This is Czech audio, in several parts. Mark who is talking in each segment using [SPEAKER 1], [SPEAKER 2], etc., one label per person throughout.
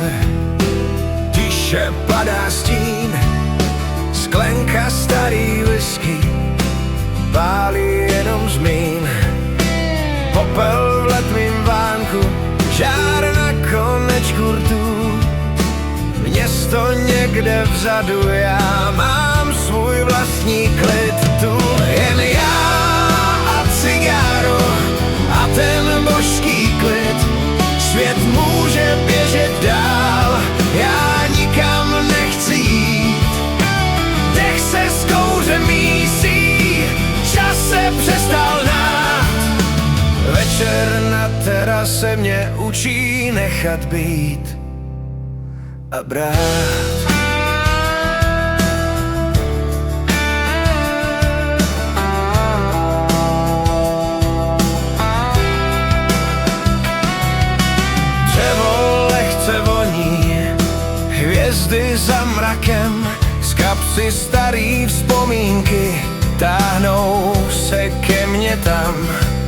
[SPEAKER 1] terase, tiše padá stín, sklenka starý whisky pálí jenom zmín. Popel v letmým vánku, žár na konečku rtů, město někde vzadu, já mám svůj vlastní klid tu. Jen já a cigáro a ten božský klid, svět může běžet dál, já nikam nechci jít. Dech se z kouře mísí, čas se přestal hnát. Večer na terase mě učí nechat být a brát. Dřevo lehce voní, hvězdy za mrakem, z kapsy starý vzpomínky táhnou se ke mně tam.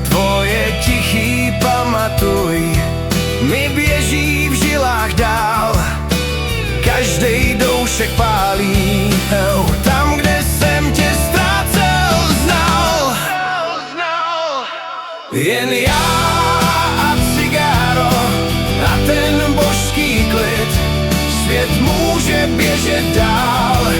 [SPEAKER 1] Tvoje tichý pamatuj mi běží v žilách dál, každej doušek pálí, tam, kde jsem tě ztrácel, znal. Jen já a cigáro a ten božský klid, svět může běžet dál,